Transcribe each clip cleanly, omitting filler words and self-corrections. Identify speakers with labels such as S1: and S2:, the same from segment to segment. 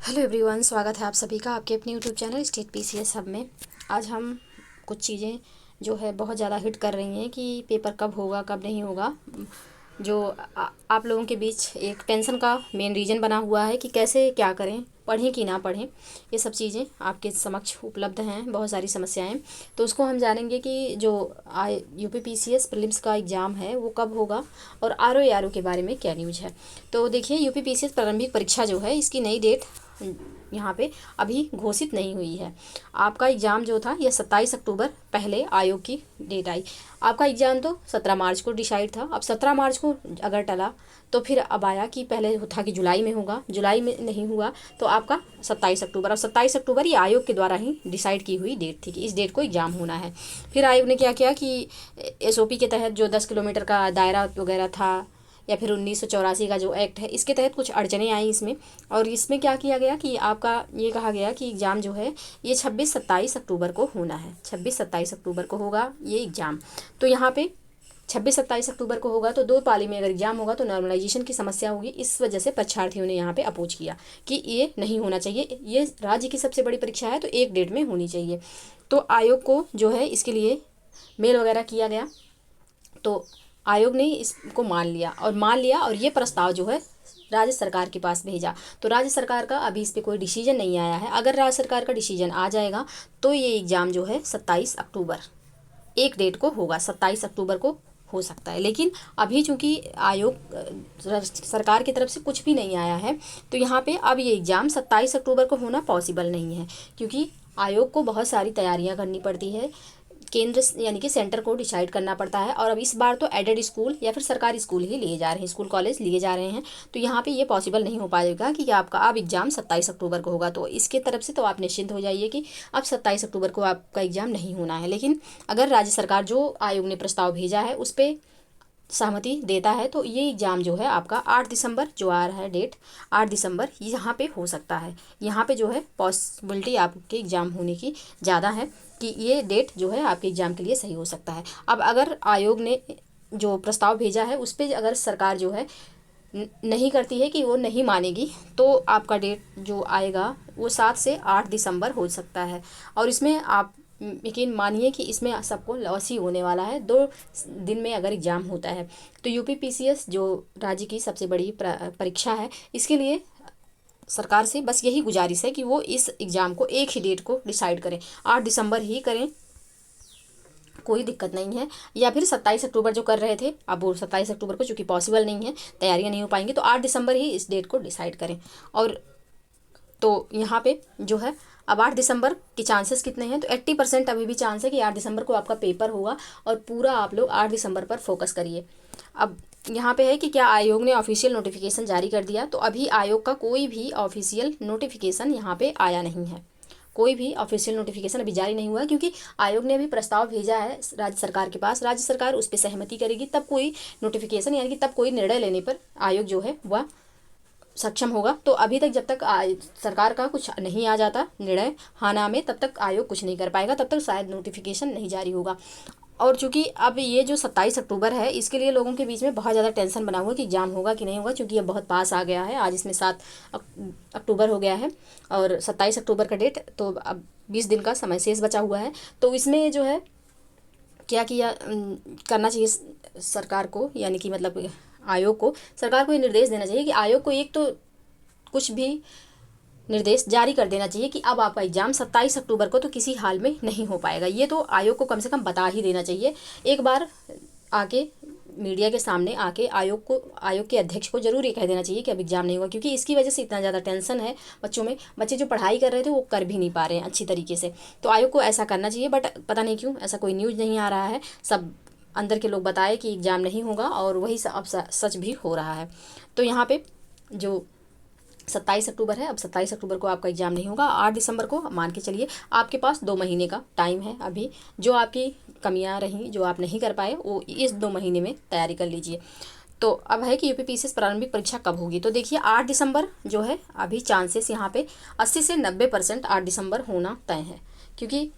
S1: Hello everyone, स्वागत है आप सभी का आपके अपने YouTube channel state PCS hub में। आज हम कुछ चीज़ें जो है बहुत ज़्यादा हिट कर रही हैं कि पेपर कब होगा कब नहीं होगा। जो आप लोगों के बीच एक टेंशन का मेन रीज़न बना हुआ है कि कैसे क्या करें, पढ़ें कि ना पढ़ें। ये सब चीज़ें आपके समक्ष उपलब्ध हैं, बहुत सारी समस्याएं। तो उसको हम जानेंगे कि जो यूपी पीसीएस प्रीलिम्स का एग्ज़ाम है वो कब होगा और आरओ के बारे में क्या न्यूज़ है। तो देखिए, यूपी पीसीएस प्रारंभिक परीक्षा जो है इसकी नई डेट यहाँ पे अभी घोषित नहीं हुई है। आपका एग्ज़ाम जो था ये 27 अक्टूबर पहले आयोग की डेट आई। आपका एग्ज़ाम तो 17 मार्च को डिसाइड था। अब 17 मार्च को अगर टला तो फिर अब आया कि पहले था कि जुलाई में होगा, जुलाई में नहीं हुआ तो आपका 27 अक्टूबर। अब 27 अक्टूबर ये आयोग के द्वारा ही डिसाइड की हुई डेट थी कि इस डेट को एग्ज़ाम होना है। फिर आयोग ने क्या किया कि एसओपी के तहत जो 10 किलोमीटर का दायरा वगैरह था या फिर 1984 का जो एक्ट है इसके तहत कुछ अड़चनें आई इसमें। और इसमें क्या किया गया कि आपका ये कहा गया कि एग्ज़ाम जो है ये 26-27 अक्टूबर को होना है। 26-27 अक्टूबर को होगा ये एग्ज़ाम। तो यहाँ पे 26-27 अक्टूबर को होगा तो 2 पाली में अगर एग्ज़ाम होगा तो नॉर्मलाइजेशन की समस्या होगी। इस वजह से परीक्षार्थियों ने यहाँ पे अपोज किया कि ये नहीं होना चाहिए, ये राज्य की सबसे बड़ी परीक्षा है तो एक डेट में होनी चाहिए। तो आयोग को जो है इसके लिए मेल वगैरह किया गया तो आयोग ने इसको मान लिया और ये प्रस्ताव जो है राज्य सरकार के पास भेजा। तो राज्य सरकार का अभी इस पर कोई डिसीजन नहीं आया है। अगर राज्य सरकार का डिसीजन आ जाएगा तो ये एग्ज़ाम जो है 27 अक्टूबर एक डेट को होगा, 27 अक्टूबर को हो सकता है। लेकिन अभी चूंकि आयोग सरकार की तरफ से कुछ भी नहीं आया है तो यहाँ पे अब ये एग्ज़ाम 27 अक्टूबर को होना पॉसिबल नहीं है, क्योंकि आयोग को बहुत सारी तैयारियां करनी पड़ती है। केंद्र यानी कि सेंटर को डिसाइड करना पड़ता है और अब इस बार तो एडेड स्कूल या फिर सरकारी स्कूल ही लिए जा रहे हैं, स्कूल कॉलेज लिए जा रहे हैं। तो यहाँ पे ये पॉसिबल नहीं हो पाएगा कि आपका अब एग्ज़ाम 27 अक्टूबर को होगा। तो इसके तरफ से तो आप निश्चिंत हो जाइए कि अब 27 अक्टूबर को आपका एग्ज़ाम नहीं होना है। लेकिन अगर राज्य सरकार जो आयोग ने प्रस्ताव भेजा है उस पर सहमति देता है तो ये एग्ज़ाम जो है आपका 8 दिसंबर जो आ रहा है डेट, 8 दिसंबर यहाँ पे हो सकता है। यहाँ पे जो है पॉसिबिलिटी आपके एग्ज़ाम होने की ज़्यादा है कि ये डेट जो है आपके एग्ज़ाम के लिए सही हो सकता है। अब अगर आयोग ने जो प्रस्ताव भेजा है उस पर अगर सरकार जो है नहीं करती है कि वो नहीं मानेगी तो आपका डेट जो आएगा वो 7 से 8 दिसंबर हो सकता है। और इसमें आप यकीन मानिए कि इसमें सबको लॉस ही होने वाला है। 2 दिन में अगर एग्ज़ाम होता है तो यूपी पीसीएस जो राज्य की सबसे बड़ी परीक्षा है इसके लिए सरकार से बस यही गुजारिश है कि वो इस एग्ज़ाम को एक ही डेट को डिसाइड करें, 8 दिसंबर ही करें, कोई दिक्कत नहीं है। या फिर 27 अक्टूबर जो कर रहे थे अब वो 27 अक्टूबर को चूँकि पॉसिबल नहीं है, तैयारियां नहीं हो पाएंगी, तो 8 दिसंबर ही इस डेट को डिसाइड करें। और तो यहाँ पे जो है अब 8 दिसंबर के चांसेस कितने हैं, तो 80% अभी भी चांस है कि 8 दिसंबर को आपका पेपर होगा और पूरा आप लोग 8 दिसंबर पर फोकस करिए। अब यहाँ पे है कि क्या आयोग ने ऑफिशियल नोटिफिकेशन जारी कर दिया, तो अभी आयोग का कोई भी ऑफिशियल नोटिफिकेशन यहाँ पे आया नहीं है। कोई भी ऑफिशियल नोटिफिकेशन अभी जारी नहीं हुआ है, क्योंकि आयोग ने अभी प्रस्ताव भेजा है राज्य सरकार के पास। राज्य सरकार उस पर सहमति करेगी तब कोई नोटिफिकेशन यानी कि तब कोई निर्णय लेने पर आयोग जो है वह सक्षम होगा। तो अभी तक जब तक सरकार का कुछ नहीं आ जाता निर्णय हाना में तब तक आयोग कुछ नहीं कर पाएगा, तब तक शायद नोटिफिकेशन नहीं जारी होगा। और चूंकि अब ये जो 27 अक्टूबर है इसके लिए लोगों के बीच में बहुत ज़्यादा टेंशन बना हुआ है कि एग्ज़ाम होगा कि नहीं होगा, क्योंकि ये बहुत पास आ गया है। आज इसमें 7 अक्टूबर हो गया है और 27 अक्टूबर का डेट, तो अब 20 दिन का समय शेष बचा हुआ है। तो इसमें जो है क्या किया करना चाहिए सरकार को, यानी कि मतलब आयोग को, सरकार को ये निर्देश देना चाहिए कि आयोग को एक तो कुछ भी निर्देश जारी कर देना चाहिए कि अब आपका एग्ज़ाम 27 अक्टूबर को तो किसी हाल में नहीं हो पाएगा। ये तो आयोग को कम से कम बता ही देना चाहिए। एक बार आके मीडिया के सामने आके आयोग के अध्यक्ष को जरूर ये कह देना चाहिए कि अब एग्ज़ाम नहीं होगा, क्योंकि इसकी वजह से इतना ज़्यादा टेंशन है बच्चों में। बच्चे जो पढ़ाई कर रहे थे वो कर भी नहीं पा रहे हैं अच्छी तरीके से। तो आयोग को ऐसा करना चाहिए, बट पता नहीं क्यों ऐसा कोई न्यूज़ नहीं आ रहा है। सब अंदर के लोग बताए कि एग्ज़ाम नहीं होगा और वही अब सच भी हो रहा है। तो यहाँ पे जो 27 अक्टूबर है, अब 27 अक्टूबर को आपका एग्ज़ाम नहीं होगा। 8 दिसंबर को मान के चलिए आपके पास 2 महीने का टाइम है। अभी जो आपकी कमियां रहीं जो आप नहीं कर पाए वो इस 2 महीने में तैयारी कर लीजिए। तो अब है कि यूपी पीसीएस प्रारंभिक परीक्षा कब होगी, तो देखिए 8 दिसंबर जो है अभी चांसेस यहाँ पे 80 से 90% 8 दिसंबर होना तय है, क्योंकि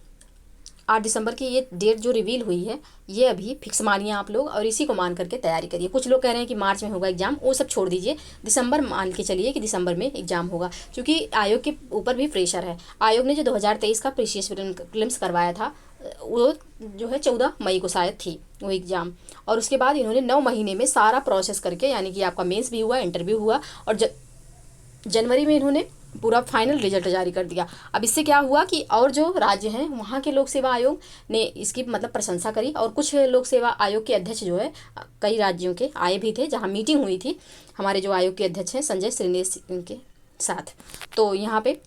S1: 8 दिसंबर की ये डेट जो रिवील हुई है ये अभी फिक्स मानिए आप लोग, और इसी को मान करके तैयारी करिए। कुछ लोग कह रहे हैं कि मार्च में होगा एग्जाम, वो सब छोड़ दीजिए, दिसंबर मान के चलिए कि दिसंबर में एग्जाम होगा, क्योंकि आयोग के ऊपर भी प्रेशर है। आयोग ने जो 2023 का प्रीवियस प्रीलिम्स करवाया था वो जो है 14 मई को शायद थी वो एग्ज़ाम, और उसके बाद इन्होंने 9 महीने में सारा प्रोसेस करके, यानी कि आपका मेंस भी हुआ, इंटरव्यू हुआ, और जनवरी में इन्होंने पूरा फाइनल रिजल्ट जारी कर दिया। अब इससे क्या हुआ कि और जो राज्य हैं वहाँ के लोक सेवा आयोग ने इसकी मतलब प्रशंसा करी, और कुछ लोक सेवा आयोग के अध्यक्ष जो है कई राज्यों के आए भी थे, जहाँ मीटिंग हुई थी हमारे जो आयोग के अध्यक्ष हैं संजय श्रीनिवास के साथ। तो यहाँ पे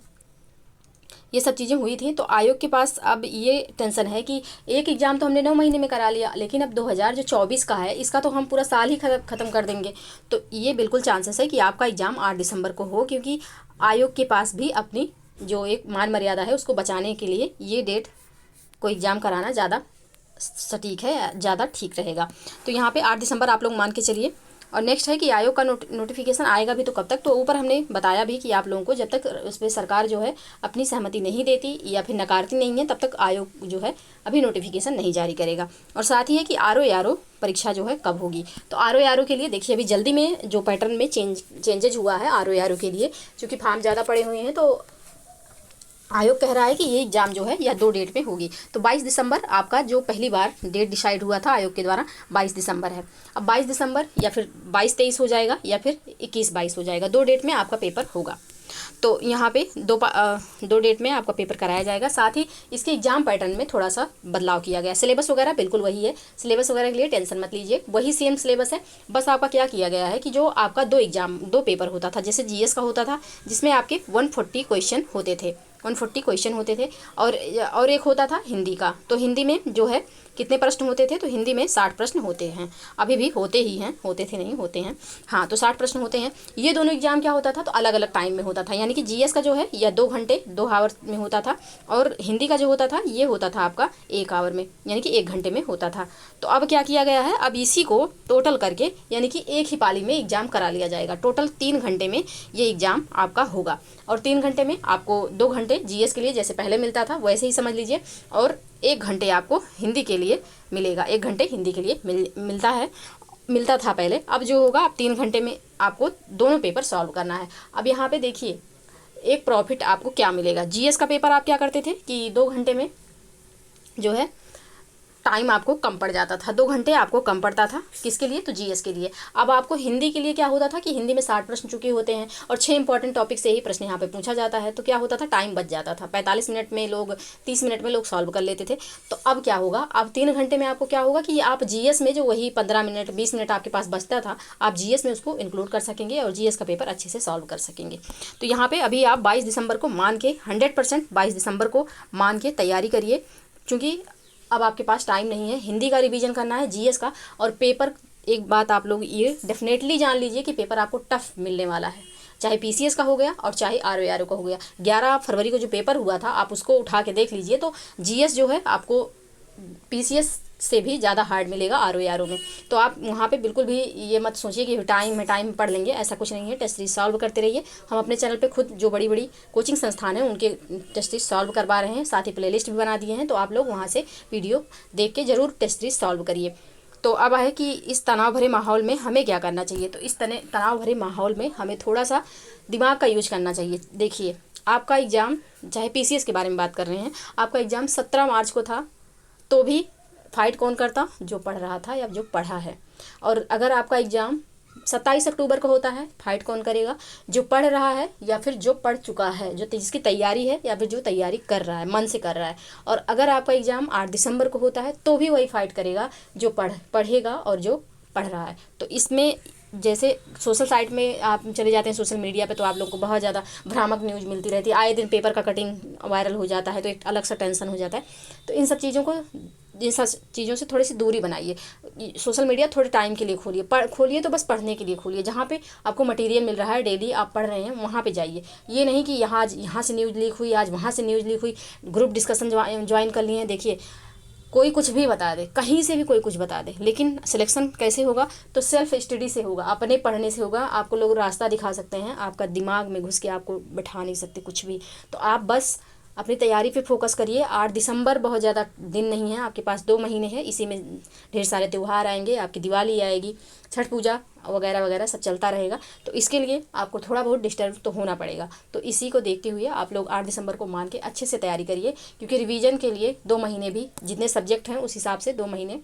S1: ये सब चीज़ें हुई थी। तो आयोग के पास अब ये टेंशन है कि एक एग्ज़ाम तो हमने 9 महीने में करा लिया, लेकिन अब 2024 का है, इसका तो हम पूरा साल ही ख़त्म कर देंगे। तो ये बिल्कुल चांसेस है कि आपका एग्ज़ाम 8 दिसंबर को हो, क्योंकि आयोग के पास भी अपनी जो एक मान मर्यादा है उसको बचाने के लिए ये डेट को एग्ज़ाम कराना ज़्यादा सटीक है, ज़्यादा ठीक रहेगा। तो यहाँ पे 8 दिसंबर आप लोग मान के चलिए। और नेक्स्ट है कि आयोग का नोटिफिकेशन आएगा भी तो कब तक, तो ऊपर हमने बताया भी कि आप लोगों को जब तक उस पर सरकार जो है अपनी सहमति नहीं देती या फिर नकारती नहीं है तब तक आयोग जो है अभी नोटिफिकेशन नहीं जारी करेगा। और साथ ही है कि आरओ परीक्षा जो है कब होगी, तो आरओ के लिए देखिए अभी जल्दी में जो पैटर्न में चेंजेज हुआ है आरओ के लिए, क्योंकि फॉर्म ज़्यादा पड़े हुए हैं, तो आयोग कह रहा है कि ये एग्ज़ाम जो है या 2 डेट में होगी। तो 22 दिसंबर आपका जो पहली बार डेट डिसाइड हुआ था आयोग के द्वारा 22 दिसंबर है। अब 22 दिसंबर या फिर 22-23 हो जाएगा या फिर 21-22 हो जाएगा, 2 डेट में आपका पेपर होगा। तो यहाँ पे दो डेट में आपका पेपर कराया जाएगा। साथ ही इसके एग्जाम पैटर्न में थोड़ा सा बदलाव किया गया। सिलेबस वगैरह बिल्कुल वही है, सिलेबस वगैरह के लिए टेंशन मत लीजिए, वही सेम सिलेबस है। बस आपका क्या किया गया है कि जो आपका 2 पेपर होता था, जैसे जीएस का होता था जिसमें आपके 140 क्वेश्चन होते थे, 140 क्वेश्चन होते थे, और एक होता था हिंदी का। तो हिंदी में जो है कितने प्रश्न होते थे, तो हिंदी में 60 प्रश्न होते हैं, अभी भी होते ही हैं, होते थे नहीं होते हैं, हाँ, तो 60 प्रश्न होते हैं। ये दोनों एग्जाम क्या होता था, तो अलग अलग टाइम में होता था, यानी कि जीएस का जो है या 2 घंटे 2 आवर में होता था, और हिंदी का जो होता था ये होता था आपका 1 आवर में, यानी कि 1 घंटे में होता था। तो अब क्या किया गया है, अब इसी को टोटल करके यानी कि एक ही पाली में एग्जाम करा लिया जाएगा। टोटल 3 घंटे में ये एग्जाम आपका होगा, और 3 घंटे में आपको 2 घंटे जीएस के लिए जैसे पहले मिलता था वैसे ही समझ लीजिए, और 1 घंटे आपको हिंदी के लिए मिलेगा, 1 घंटे हिंदी के लिए मिलता था पहले। अब जो होगा, अब 3 घंटे में आपको दोनों पेपर सॉल्व करना है। अब यहाँ पे देखिए एक प्रॉफिट आपको क्या मिलेगा। जीएस का पेपर आप क्या करते थे कि 2 घंटे में जो है टाइम आपको कम पड़ जाता था, 2 घंटे आपको कम पड़ता था, किसके लिए, तो जीएस के लिए। अब आपको हिंदी के लिए क्या होता था कि हिंदी में 60 प्रश्न चुके होते हैं और 6 इंपॉर्टेंट टॉपिक से ही प्रश्न यहाँ पे पूछा जाता है, तो क्या होता था, टाइम बच जाता था, 45 मिनट में लोग 30 मिनट में लोग सॉल्व कर लेते थे। तो अब क्या होगा, अब 3 घंटे में आपको क्या होगा कि आप जीएस में जो वही 15 मिनट 20 मिनट आपके पास बचता था, आप जीएस में उसको इंक्लूड कर सकेंगे और जीएस का पेपर अच्छे से सॉल्व कर सकेंगे। तो यहाँ पर अभी आप 22 दिसंबर को मान के 100% 22 दिसंबर को मान के तैयारी करिए, क्योंकि अब आपके पास टाइम नहीं है, हिंदी का रिवीजन करना है, जीएस का। और पेपर, एक बात आप लोग ये डेफिनेटली जान लीजिए कि पेपर आपको टफ मिलने वाला है, चाहे पीसीएस का हो गया और चाहे आरओ का हो गया। 11 फरवरी को जो पेपर हुआ था आप उसको उठा के देख लीजिए, तो जीएस जो है आपको पीसीएस से भी ज़्यादा हार्ड मिलेगा आरओ में। तो आप वहाँ पे बिल्कुल भी ये मत सोचिए कि टाइम पढ़ लेंगे, ऐसा कुछ नहीं है। टेस्ट सीरीज सॉल्व करते रहिए। हम अपने चैनल पे खुद जो बड़ी बड़ी कोचिंग संस्थान हैं उनके टेस्ट सीरीज सॉल्व करवा रहे हैं, साथ ही प्लेलिस्ट भी बना दिए हैं, तो आप लोग वहाँ से वीडियो देख के ज़रूर टेस्ट सीरीज सॉल्व करिए। तो अब है कि इस तनाव भरे माहौल में हमें क्या करना चाहिए, तो इस तनाव भरे माहौल में हमें थोड़ा सा दिमाग का यूज करना चाहिए। देखिए आपका एग्ज़ाम, चाहे पीसीएस के बारे में बात कर रहे हैं, आपका एग्ज़ाम 17 मार्च को था, तो भी फाइट कौन करता, जो पढ़ रहा था या जो पढ़ा है। और अगर आपका एग्ज़ाम 27 अक्टूबर को होता है, फाइट कौन करेगा, जो पढ़ रहा है या फिर जो पढ़ चुका है, जो जिसकी तैयारी है या फिर जो तैयारी कर रहा है, मन से कर रहा है। और अगर आपका एग्ज़ाम 8 दिसंबर को होता है तो भी वही फाइट करेगा, जो पढ़ेगा और जो पढ़ रहा है। तो इसमें जैसे सोशल साइट में आप चले जाते हैं, सोशल मीडिया पे, तो आप लोग को बहुत ज़्यादा भ्रामक न्यूज़ मिलती रहती है, आए दिन पेपर का कटिंग वायरल हो जाता है, तो एक अलग सा टेंशन हो जाता है। तो इन सब चीज़ों से थोड़ी सी दूरी बनाइए। सोशल मीडिया थोड़े टाइम के लिए खोलिए तो बस पढ़ने के लिए खोलिए, जहाँ पे आपको मटेरियल मिल रहा है, डेली आप पढ़ रहे हैं, वहाँ पे जाइए। ये नहीं कि यहाँ से न्यूज़ लीक हुई, आज वहाँ से न्यूज़ लीक हुई, ग्रुप डिस्कशन ज्वाइन कर लिए हैं। देखिए कोई कुछ भी बता दे, कहीं से भी कोई कुछ बता दे, लेकिन सिलेक्शन कैसे होगा, तो सेल्फ स्टडी से होगा, अपने पढ़ने से होगा। आपको लोग रास्ता दिखा सकते हैं, आपका दिमाग में घुस के आपको बैठा नहीं सकते कुछ भी। तो आप बस अपनी तैयारी पे फोकस करिए। 8 दिसंबर बहुत ज़्यादा दिन नहीं है आपके पास, 2 महीने हैं, इसी में ढेर सारे त्यौहार आएंगे, आपकी दिवाली आएगी, छठ पूजा वगैरह वगैरह सब चलता रहेगा। तो इसके लिए आपको थोड़ा बहुत डिस्टर्ब तो होना पड़ेगा। तो इसी को देखते हुए आप लोग 8 दिसंबर को मान के अच्छे से तैयारी करिए, क्योंकि रिवीजन के लिए 2 महीने भी, जितने सब्जेक्ट हैं उस हिसाब से 2 महीने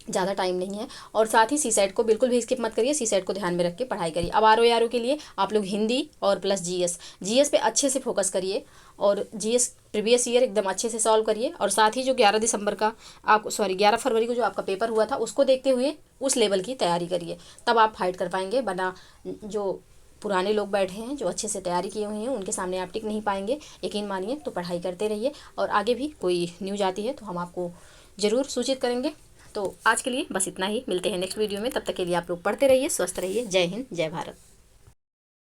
S1: ज़्यादा टाइम नहीं है। और साथ ही सीसेट को बिल्कुल भी स्किप मत करिए, सीसेट को ध्यान में रख के पढ़ाई करिए। अब आर के लिए आप लोग हिंदी और प्लस जीएस पे अच्छे से फोकस करिए, और जीएस प्रीवियस ईयर एकदम अच्छे से सॉल्व करिए। और साथ ही जो 11 फरवरी को जो आपका पेपर हुआ था उसको देखते हुए उस लेवल की तैयारी करिए, तब आप फाइट कर पाएंगे। वरना जो पुराने लोग बैठे हैं जो अच्छे से तैयारी किए हुए हैं उनके सामने आप टिक नहीं पाएंगे, यकीन मानिए। तो पढ़ाई करते रहिए, और आगे भी कोई न्यूज़ आती है तो हम आपको ज़रूर सूचित करेंगे। तो आज के लिए बस इतना ही, मिलते हैं नेक्स्ट वीडियो में। तब तक के लिए आप लोग पढ़ते रहिए, स्वस्थ रहिए। जय हिंद, जय भारत।